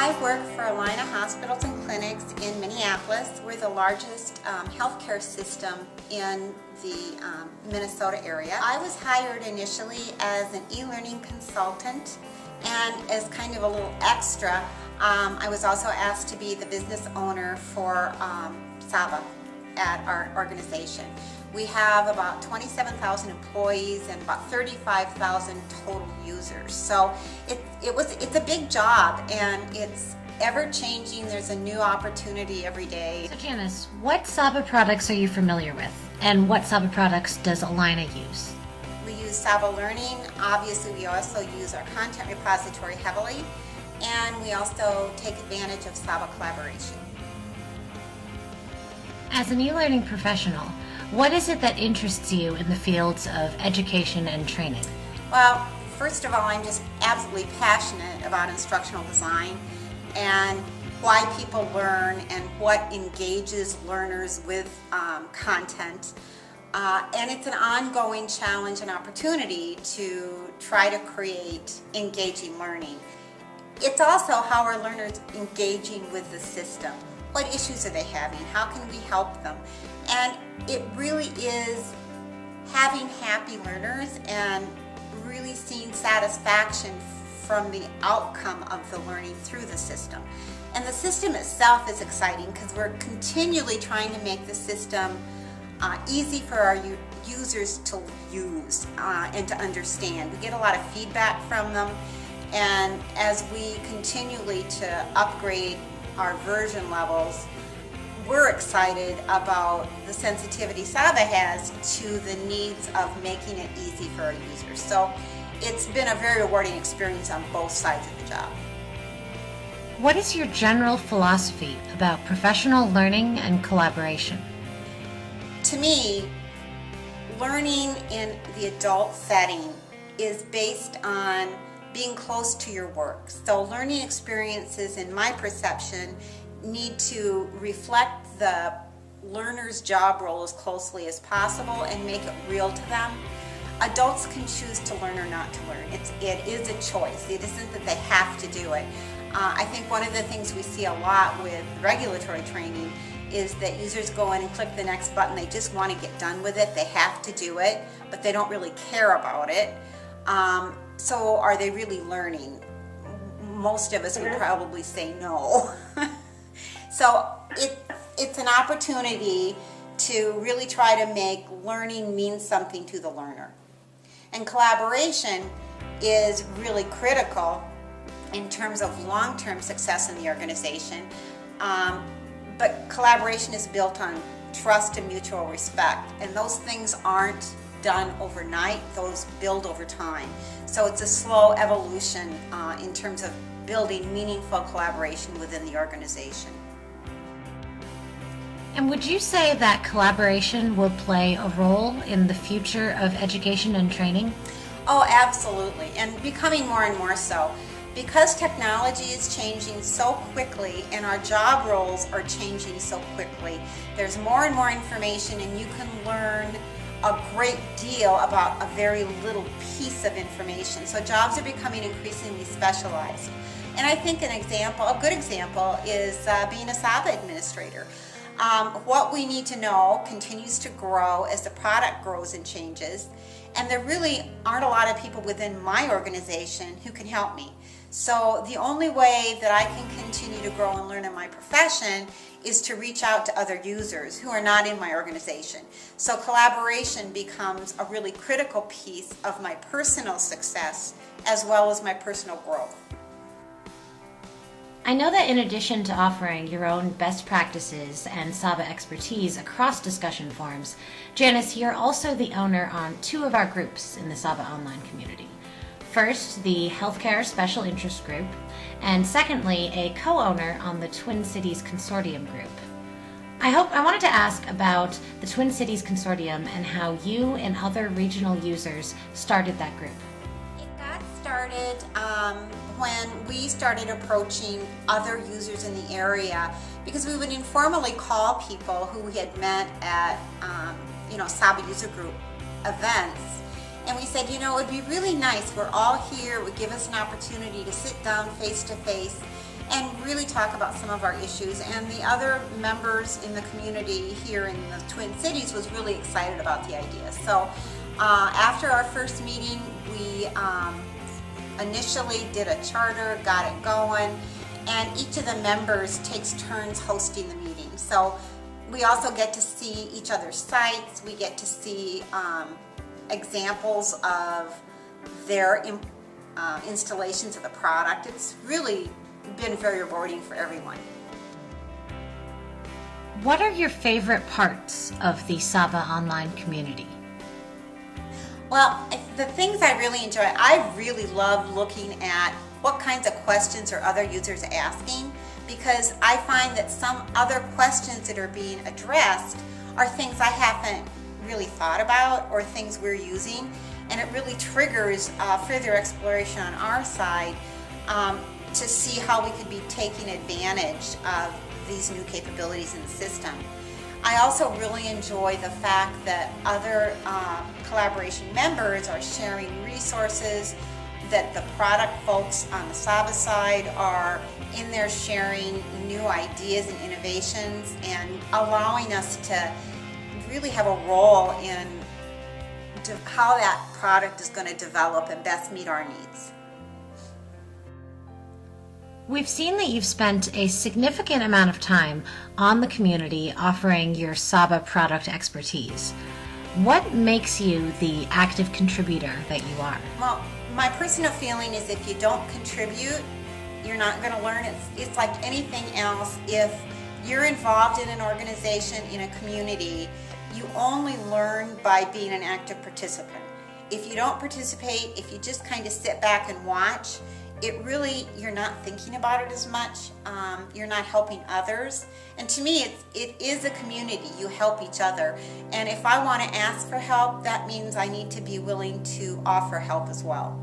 I work for a line of hospitals and clinics in Minneapolis. We're the largest healthcare system in the Minnesota area. I was hired initially as an e-learning consultant, and as kind of a little extra, I was also asked to be the business owner for Saba at our organization. We have about 27,000 employees and about 35,000 total users. So it's a big job, and it's ever changing. There's a new opportunity every day. So Janice, what Saba products are you familiar with, and what Saba products does Alina use? We use Saba Learning. Obviously, we also use our content repository heavily, and we also take advantage of Saba Collaboration. As an e-learning professional, what is it that interests you in the fields of education and training? Well, first of all, I'm just absolutely passionate about instructional design and why people learn and what engages learners with content. And it's an ongoing challenge and opportunity to try to create engaging learning. It's also how are learners engaging with the system? What issues are they having? How can we help them? And it really is having happy learners and really seeing satisfaction from the outcome of the learning through the system. And the system itself is exciting because we're continually trying to make the system easy for our users to use and to understand. We get a lot of feedback from them, and as we continually to upgrade our version levels, we're excited about the sensitivity Saba has to the needs of making it easy for our users. So it's been a very rewarding experience on both sides of the job. What is your general philosophy about professional learning and collaboration? To me, learning in the adult setting is based on being close to your work. So learning experiences, in my perception, need to reflect the learner's job role as closely as possible and make it real to them. Adults can choose to learn or not to learn. It is a choice. It isn't that they have to do it. I think one of the things we see a lot with regulatory training is that users go in and click the next button. They just want to get done with it. They have to do it, but they don't really care about it. So are they really learning? Most of us would probably say no. So it's an opportunity to really try to make learning mean something to the learner. And collaboration is really critical in terms of long-term success in the organization. But collaboration is built on trust and mutual respect, and those things aren't done overnight. Those build over time. So it's a slow evolution in terms of building meaningful collaboration within the organization. And would you say that collaboration will play a role in the future of education and training? Oh, absolutely, and becoming more and more so. Because technology is changing so quickly and our job roles are changing so quickly, there's more and more information, and you can learn a great deal about a very little piece of information. So jobs are becoming increasingly specialized. And I think a good example is being a Saba administrator. What we need to know continues to grow as the product grows and changes, and there really aren't a lot of people within my organization who can help me. So the only way that I can continue to grow and learn in my profession is to reach out to other users who are not in my organization. So collaboration becomes a really critical piece of my personal success as well as my personal growth. I know that in addition to offering your own best practices and Saba expertise across discussion forums, Janice, you're also the owner on two of our groups in the Saba Online Community. First, the Healthcare Special Interest Group, and secondly, a co-owner on the Twin Cities Consortium group. I wanted to ask about the Twin Cities Consortium and how you and other regional users started that group. It got started when we started approaching other users in the area, because we would informally call people who we had met at Saba user group events. And we said, it would be really nice, we're all here, it would give us an opportunity to sit down face to face and really talk about some of our issues. And the other members in the community here in the Twin Cities was really excited about the idea. So after our first meeting, we initially did a charter, got it going, and each of the members takes turns hosting the meeting. So we also get to see each other's sites. We get to see examples of their installations of the product. It's really been very rewarding for everyone. What are your favorite parts of the Saba Online Community? Well, the things I really enjoy, I really love looking at what kinds of questions are other users asking, because I find that some other questions that are being addressed are things I haven't really thought about or things we're using, and it really triggers further exploration on our side to see how we could be taking advantage of these new capabilities in the system. I also really enjoy the fact that other collaboration members are sharing resources, that the product folks on the Saba side are in there sharing new ideas and innovations and allowing us to really have a role in how that product is going to develop and best meet our needs. We've seen that you've spent a significant amount of time on the community offering your Saba product expertise. What makes you the active contributor that you are? Well, my personal feeling is if you don't contribute, you're not going to learn. It's like anything else. If you're involved in an organization, in a community, you only learn by being an active participant. If you don't participate, if you just kind of sit back and watch, you're not thinking about it as much. You're not helping others. And to me, it is a community. You help each other. And if I want to ask for help, that means I need to be willing to offer help as well.